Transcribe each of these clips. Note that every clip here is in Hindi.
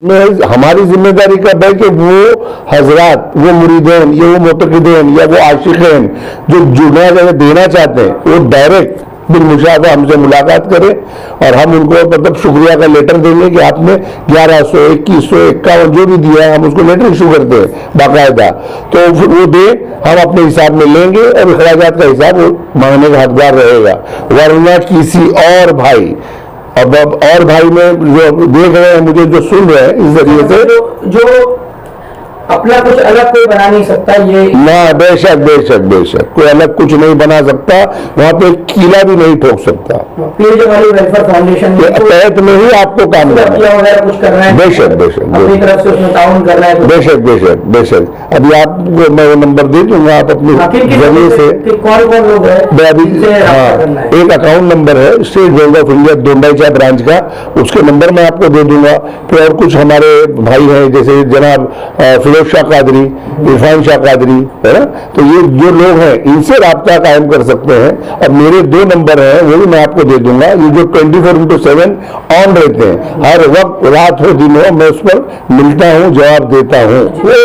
में हमारी जिम्मेदारी कब है कि वो हजरात, वो मुरीदेन या वो मोतकिदेन या वो आशिकीन जो जुड़ना देना चाहते हैं वो डायरेक्ट बिलमुशाफा हमसे मुलाकात करें और हम उनको मतलब शुक्रिया का लेटर देंगे कि आपने 1100, 2100, 51 जो भी दिया है हम उसको लेटर इशू करते हैं बाकायदा, तो फिर वो दे हम अपने हिसाब में लेंगे और अखराजात का हिसाब वो मांगने का हकदार रहेगा। वरना किसी और भाई अब और भाई में जो देख रहे हैं मुझे जो सुन रहे हैं इस जरिए से जो अपना कुछ अलग कोई बना नहीं सकता, ये ना बेशक बेशक बेशक कोई अलग कुछ नहीं बना सकता, वहां पे कीला भी नहीं ठोक सकता। पीर जमाली वेलफेयर फाउंडेशन के तहत में ही आपको काम करना वगैरह कुछ करना है, बेशक बेशक अपनी तरफ से उसमें ताउन करना है, बेशक बेशक बेशक। अभी आपको मैं वो नंबर दे दूंगा, आप अपने जरिए से कौन कौन लोग हैं, हाँ एक अकाउंट नंबर है state bank of India Dondaicha branch का, उसके नंबर मैं आपको दे दूंगा। फिर और कुछ हमारे भाई हैं जैसे जनाब फिरोज शाह कादरी, इरफान शाह कादरी है ना, तो ये जो लोग हैं इनसे राब्ता कायम कर सकते हैं। और मेरे 2 नंबर हैं वो भी मैं आपको दे दूंगा, ये जो 24/7 ऑन रहते हैं, हर वक्त रात हो दिन हो मैं उस पर मिलता हूँ, जवाब देता हूँ। वो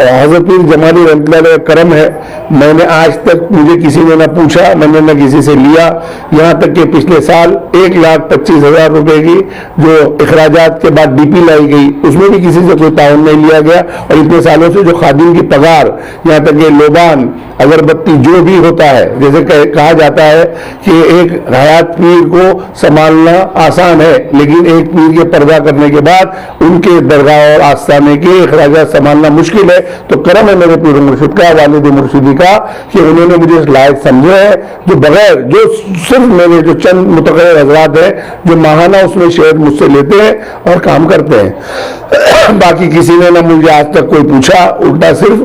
हजरत पीर जमाली रहमतुल्लाह अलैह का करम है, मैंने आज तक मुझे किसी ने ना पूछा, मैंने न किसी से लिया, यहाँ तक कि पिछले साल 1,25,000 रुपए की जो अखराजात के बाद डीपी लाई गई उसमें भी किसी से कोई ताउन नहीं लिया गया। और इतने सालों से जो खादिम की पगार, यहाँ तक कि लोबान अगरबत्ती जो भी होता है, जैसे कहा जाता है कि एक हयात पीर को संभालना आसान है लेकिन एक पीर के पर्दा करने के बाद उनके दरगाह और आस्थाने के अखराजात संभालना मुश्किल है। तो करम है मेरे पीर मुर्शिद का, वालिद मुर्शिदी का, कि उन्होंने मुझे इस लायक समझे है, जो बगैर जो सिर्फ मेरे जो चंद मुतक़र्रिर हज़रात हैं जो माहाना उसमें शेयर मुझसे लेते हैं और काम करते हैं। बाकी किसी ने ना मुझे आज तक कोई पूछा, उल्टा सिर्फ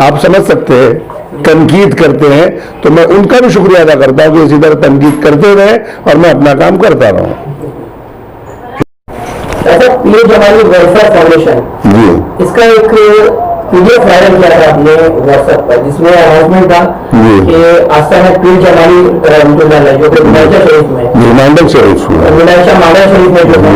आप समझ सकते हैं तनकीद करते हैं, तो मैं उनका भी शुक्रिया अदा करता हूँ कि इसी तरह तनकीद करते रहे और मैं अपना काम करता रहूँ। ऐसा पीर जमाली वेलफेयर फाउंडेशन जी, इसका एक PDF वायरल किया था आपने व्हाट्सएप पर, जिसमें अनाउंसमेंट था कि आस्थाना पीर जमाली रहमतुल्लाह जो मिनाशा शरीफ में मांडल शरीफ मिनाशा मांडल शरीफ में जो है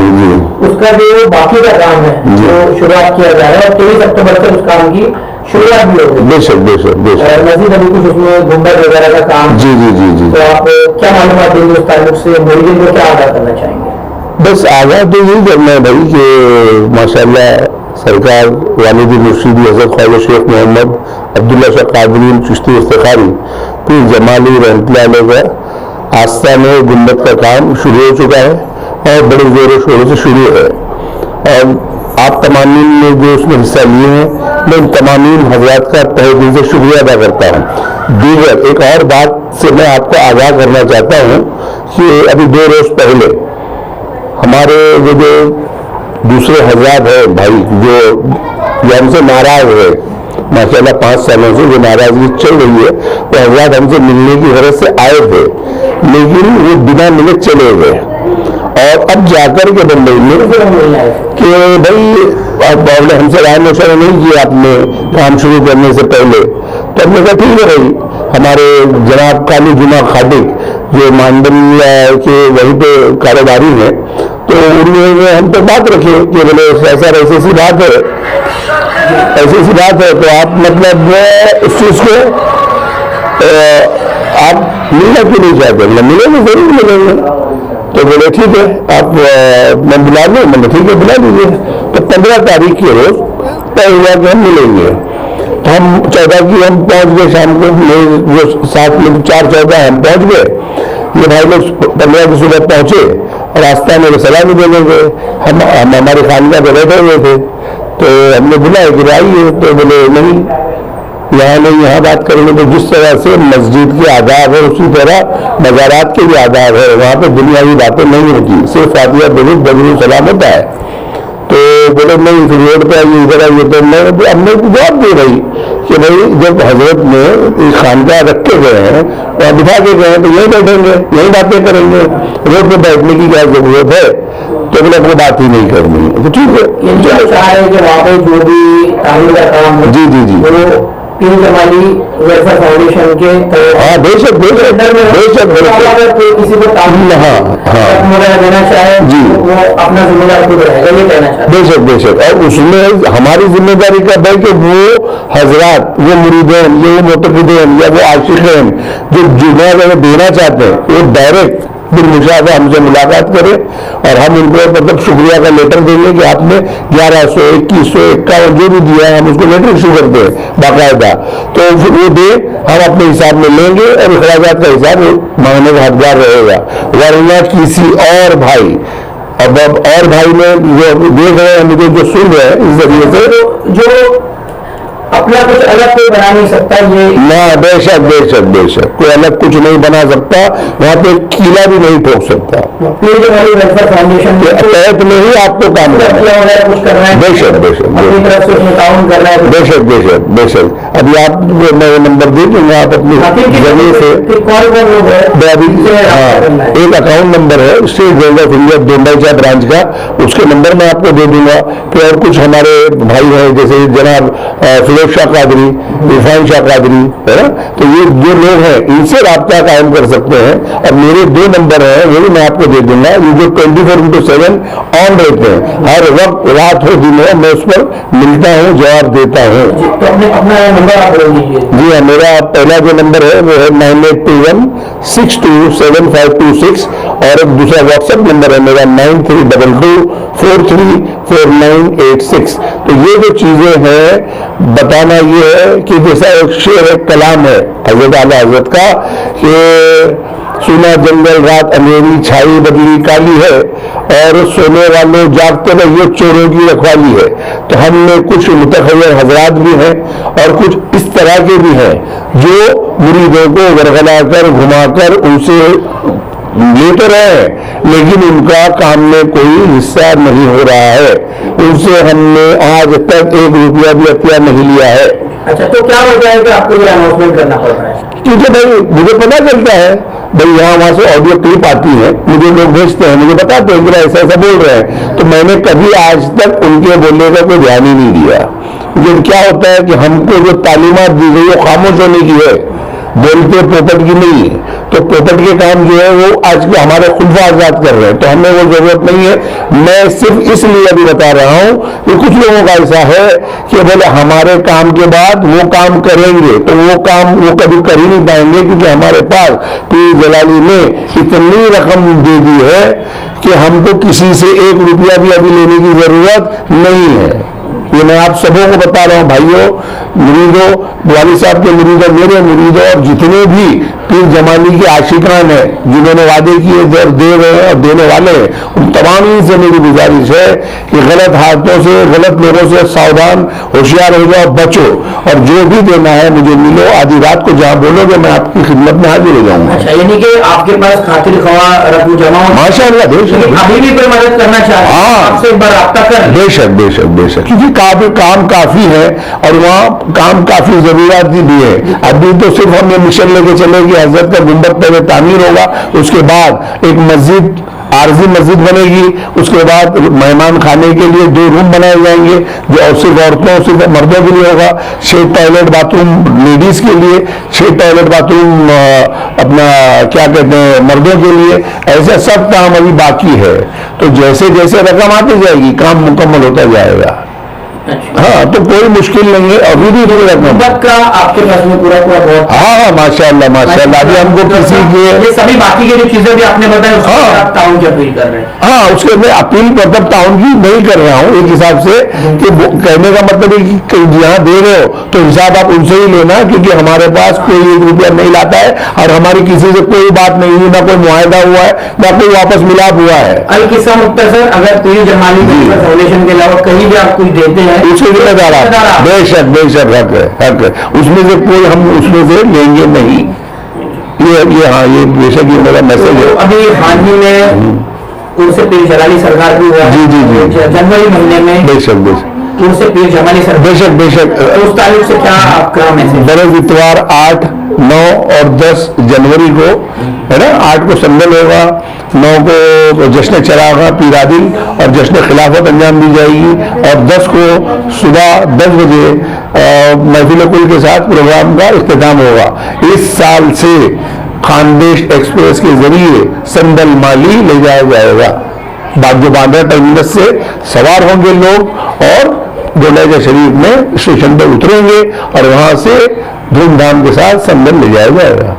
उसका जो बाकी का काम है जो शुरुआत किया जा रहा है, और 23 अक्टूबर से उस काम की शुरुआत भी होगी। बेशक बेशक बेशक। मजीद अभी कुछ उसमें गुंबद वगैरह का काम, जी जी जी जी। तो आप क्या मालूमात देंगे उस ताल्लुक से, मुरीदीन को क्या आगाह करना चाहेंगे? बस आगाह तो यही करना है भाई कि माशाल्लाह सरकार वालिद मुर्शिदी हज़रत ख्वाजा शेख मोहम्मद अब्दुल्ला शाह कादरी चिश्ती इफ्तिखारी पीर जमाली रहमतुल्लाह अलैह का आस्थाने गुंबद का काम शुरू हो चुका है और बड़े जोरों शोरों से शुरू है। और आप तमामीन ने जो उसमें हिस्सा लिए हैं, मैं इन तमामीन हजरात का तहे दिल से शुक्रिया अदा करता हूँ। दीगर एक और बात से मैं आपको आगाह करना चाहता हूँ कि अभी 2 रोज पहले हमारे जो दूसरे हजरात है भाई जो हमसे नाराज है, माशाल्लाह 5 सालों से जो नाराजगी चल रही है, वो हजरात हमसे मिलने की गरज से आए थे लेकिन वो बिना मिले चले गए। और अब जाकर के बंबई में कि भाई अब हमसे राय मशवरा नहीं किया आपने काम शुरू करने से पहले, तो हमने कहा ठीक है भाई, हमारे जनाब काली जुमा खादिक जो मांडल के वहीं पे कारोबारी हैं, तो उन्होंने हम पे बात रखी कि बोले ऐसा ऐसी बात है, ऐसी सी बात है, तो आप मतलब इस चीज को आप मिलना क्यों नहीं चाहते? मिलेंगे, जरूर मिलेंगे। तो बोले ठीक है आप मैं बुला दूँ, मैंने ठीक है बुला दीजिए। तो 15 तारीख के रोज तय हुआ कि हम मिलेंगे। तो हम 14 की हम पहुंच गए शाम को, जो 7 लोग 4-14 हम पहुंच गए। ये भाई लोग 15 की सुबह पहुंचे और रास्ता में सलामी देने गए, हम हमारे खानका पे बैठे हुए थे, तो हमने बुलाया कि आइए, तो बोले नहीं यहाँ नहीं, यहाँ बात करेंगे। तो जिस तरह से मस्जिद के आदाब है उसी तरह मज़ारात के भी आदाब है, वहाँ पे दुनियावी बातें नहीं होती, सिर्फ फातिहा दुरूद बदरुद सलाम होता है। तो बोले नहीं फिर रोड पे आइए, इधर आइए। तो मैं हमने जवाब दे रही कि भाई जब हजरत ने खानका रख के गए हैं और बिठा के गए हैं तो यहीं बैठेंगे, यहीं बातें करेंगे, रोड पे बैठने की क्या जरूरत है? तो बोले कोई बात ही नहीं करनी है। तो ठीक है, वहाँ पे जो भी तामीर का काम जी जी जी पीर जमाली वेलफेयर फाउंडेशन के हाँ बेशक बेशक बेशक अगर कोई किसी को तालीम वगैरह देना चाहे जी। तो वो अपना जिम्मेदार खुद रहेगा, ये कहना चाहते बेशक बेशक। और उसमें हमारी जिम्मेदारी क्या है कि वो हजरात, वो मुरीदेन, ये वो मोतकिदेन या वो आशिकीन जो जुमेरा देना चाहते हैं, वो डायरेक्ट बिलमुशाफा हमसे मुलाकात करें और हम उनको मतलब शुक्रिया का लेटर देंगे कि आपने 1100, 2100, 51 जो भी दिया है हम उसको लेटर इशू करते हैं बाकायदा, तो फिर वो दे, हम अपने हिसाब में लेंगे और अखराजात का हिसाब मांगने का हकदार रहेगा। वरना किसी और भाई, अब और भाई में जो देख रहे हैं, मुझे जो सुन रहे हैं इस जरिए से, जो अपना कुछ अलग कोई बना नहीं सकता, ये ना बेशक बेशक बेशक कोई अलग कुछ नहीं बना सकता, वहां पे कीला भी नहीं ठोक सकता। पीर जमाली वेलफेयर फाउंडेशन के तहत में ही आपको काम करना है। वगैरह कुछ करना है, बेशक बेशक अपनी तरफ से उसमें ताउन करना है, बेशक बेशक बेशक। अभी आप मैं नंबर दे दूंगा, आप अपने जरिए से कौन कौन लोग है अभी हाँ, एक अकाउंट नंबर है state bank of India Dondaicha branch का, उसके नंबर मैं आपको दे दूंगा। फिर और कुछ हमारे भाई हैं जैसे जनाब फिरोज शाह कादरी, इरफान शाह कादरी, है ना, तो ये जो लोग हैं इनसे राब्ता कायम कर सकते हैं। और मेरे 2 नंबर हैं वो भी मैं आपको दे दूंगा, ये जो 24/7 ऑन रहते हैं, हर वक्त रात हो दिन हो मैं उस पर मिलता हूँ, जवाब देता हूँ। तो अपना नंबर आप बोल दीजिए। जी हाँ, मेरा पहला जो नंबर है वो है 9821627526 और एक दूसरा व्हाट्सएप नंबर है मेरा 9322434986। तो ये जो चीजें हैं बताना ये है कि जैसा एक शेर एक कलाम है हजरत आला हजरत का कि सुना जंगल रात अंधेरी छाई बदली काली है और सोने वालों जागते रहिए चोरों की रखवाली है। तो हम में कुछ मुतखव्विर हजरात भी हैं और कुछ इस तरह के भी हैं जो मुरीदों को वरगला कर घुमाकर उनसे ले तो रहे हैं लेकिन उनका काम में कोई हिस्सा नहीं हो रहा है, उनसे हमने आज तक 1 रुपया भी अतिया नहीं लिया है। अच्छा, तो क्या हो जाएगा आपको ये अनाउंसमेंट करना पड़ रहा है? क्योंकि भाई मुझे पता चलता है, भाई यहाँ वहां से ऑडियो क्लिप आती है, मुझे लोग भेजते हैं, मुझे बताते हैं कि ऐसा ऐसा बोल रहे हैं, तो मैंने कभी आज तक उनके बोलने का कोई ध्यान ही नहीं दिया। लेकिन क्या होता है कि हमको जो तालीमात दी गई वो खामोश होने की है, बोलते पोपट की नहीं है। तो पोपट के काम जो है वो आज के हमारे खुलफा आजाद कर रहे हैं, तो हमें वो जरूरत नहीं है। मैं सिर्फ इसलिए अभी बता रहा हूं कि कुछ लोगों का ऐसा है कि बोले हमारे काम के बाद वो काम करेंगे, तो वो काम वो कभी कर ही नहीं पाएंगे क्योंकि हमारे पास पीर जलाली ने इतनी रकम दे दी है कि हमको किसी से 1 रुपया भी अभी लेने की जरूरत नहीं है। ये मैं आप सबों को बता रहा हूं भाइयों, मुरीदों, वाली साहब के मुरीदों, मेरे मुरीदों और जितने भी पीर जमाली के आशिकान हैं जिन्होंने वादे किए और दे रहे हैं और देने वाले हैं, उन तमाम से मेरी गुजारिश है कि गलत हाथों से गलत लोगों से सावधान होशियार हो जाओ, बचो और जो भी देना है मुझे मिलो। आधी रात को जहां बोलोगे मैं आपकी खिदमत में हाजिर हो जाऊंगा। अच्छा, यानी कि आपके पास खातिर खवा रकू जमा माशाअल्लाह, बेशक अभी भी कोई मदद करना चाहे हाँ। आपसे एक बार राब्ता कर, बेशक बेशक बेशक, क्योंकि काम काफी है और वहाँ काम काफी जरूरत भी है। अभी तो सिर्फ हम ये मिशन लेके चले कि हजरत का गुंबद पहले तामीर होगा, उसके बाद एक मस्जिद आरजी मस्जिद बनेगी, उसके बाद मेहमान खाने के लिए 2 रूम बनाए जाएंगे जो सिर्फ औरतों सिर्फ मर्दों के लिए होगा, 6 टॉयलेट बाथरूम लेडीज के लिए, 6 टॉयलेट बाथरूम अपना क्या कहते हैं मर्दों के लिए। ऐसा सब काम अभी बाकी है, तो जैसे जैसे रकम आती जाएगी काम मुकम्मल होता जाएगा। हाँ, तो कोई मुश्किल नहीं है, अभी भी रकम का आपके पास में पूरा बहुत हाँ माशाल्लाह माशाल्लाह। अभी हमको किसी के ये सभी बाकी की जो चीजें भी आपने बताया उसके हाँ। आप ताउन की अपील कर रहे हैं। हाँ, उसके मैं अपील मतलब टाउन की नहीं कर रहा हूँ एक हिसाब से कि कहने का मतलब है कि जहाँ दे रहे हो तो हिसाब आप उनसे ही लेना, क्योंकि हमारे पास कोई 1 रुपया नहीं लाता है और हमारी किसी से कोई बात नहीं हुई, ना कोई मुआहदा हुआ है, ना कोई वापस मिलाप हुआ है। अलकिस्सा मुख्तसर, अगर पीर जमाली फाउंडेशन के अलावा कहीं भी आप कुछ देते हैं उसके जिम्मेदार आप बेशक बेशक हक है, उसमें से कोई हम उसमें से लेंगे नहीं। ये हाँ, ये बेशक ये मेरा मैसेज है। अभी हाल ही में उनसे पीर जलाली सरकार भी हुआ है, जी। जनवरी महीने में बेशक बेशक उनसे पीर जमाली सरकार, बेशक बेशक उस तारीख से क्या आपका मैसेज? बरस इतवार 8, 9 और 10 जनवरी को है ना। 8 को संदल होगा, 9 को जश्न चरागा पीरादिल और जश्न खिलाफत अंजाम दी जाएगी, और 10 को सुबह 10 बजे महफिल कुल के साथ प्रोग्राम का इख्तिताम होगा। इस साल से खानदेश एक्सप्रेस के जरिए संदल माली ले जाया जाएगा। जो बांद्रा टर्मिनस से सवार होंगे लोग और डोंडाईचा शरीफ में स्टेशन पर उतरेंगे और वहां से धूमधाम के साथ संदल ले जाया जाएगा।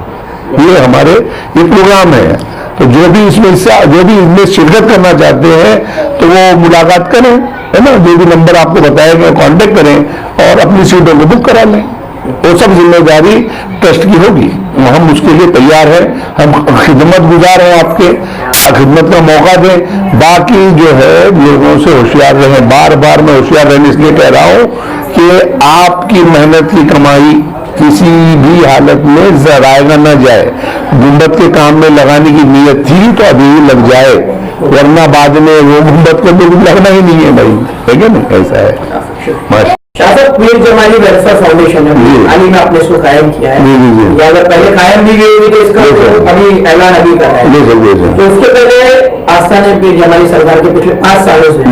ये हमारे ये प्रोग्राम है। तो जो भी इसमें शिरकत करना चाहते हैं तो वो मुलाकात करें, है ना। जो भी नंबर आपको बताया गया कांटेक्ट करें और अपनी सीटों को बुक करा लें। वो सब जिम्मेदारी ट्रस्ट की होगी, हम उसके लिए तैयार हैं, हम खिदमत गुजार हैं, आपके खिदमत का मौका दें। बाकी जो है लोगों से होशियार रहें। बार बार मैं होशियार रहने इसलिए कह रहा हूं कि आपकी मेहनत की कमाई किसी भी हालत में जराएगा न जाए। गुंबद के काम में लगाने की नीयत थी तो अभी लग जाए, वरना बाद में वो गुंबद को तो लगना ही नहीं है भाई, है क्या नहीं। ऐसा है। शासक पीर जमाली वेलफेयर फाउंडेशन है, हाल ही में आपने इसको कायम किया है। ये अगर पहले कायम भी गई हुई तो इसका अभी ऐलान अभी कर रहा है। तो उसके पहले आस्थान पीर जमाली सरकार के पिछले 5 सालों से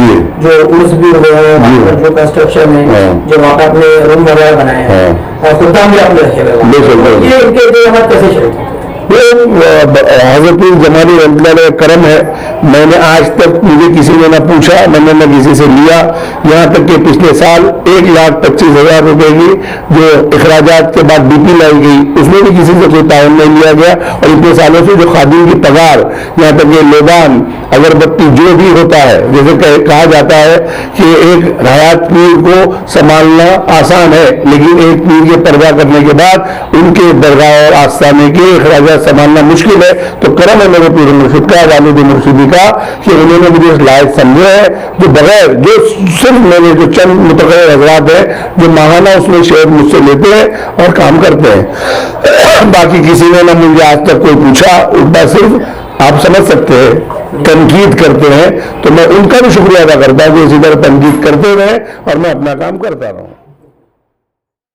जो उर्स भी हुए हैं, जो कंस्ट्रक्शन है, जो वहाँ पे अपने रूम वगैरह बनाए हैं और खुदाम भी आपने रखे हुए, ये इनके जो कैसे चलते हैं? हजरतपुर जमाली का करम है। मैंने आज तक मुझे किसी ने न पूछा, मैंने न किसी से लिया। यहाँ तक कि पिछले साल 1,25,000 रुपए की जो अखराजात के बाद डीपी लाई गई उसमें भी किसी से कोई ताउन नहीं लिया गया। और इतने सालों से जो खादिम की पगार, यहाँ तक कि लोबान अगरबत्ती जो भी होता है, जैसे कहा जाता है कि एक हयात पीर को संभालना आसान है, लेकिन एक पीर के पर्दा करने के बाद उनके दरगाह और आस्थाने के अखराजात संभालना मुश्किल है। तो करम है मेरे पीर मुर्शिद का, वालिद मुर्शिदी का, कि उन्होंने मुझे इस लायक समझे है, जो बगैर जो सिर्फ मेरे जो चंद मुतक़र्रिर हज़रात हैं जो माहाना उसमें शेयर मुझसे लेते हैं और काम करते हैं। बाकी किसी ने ना मुझे आज तक कोई पूछा। उल्टा सिर्फ आप समझ सकते हैं तनकीद करते हैं, तो मैं उनका भी शुक्रिया अदा करता हूँ कि इसी तरह तनकीद करते रहे और मैं अपना काम करता रहूँ।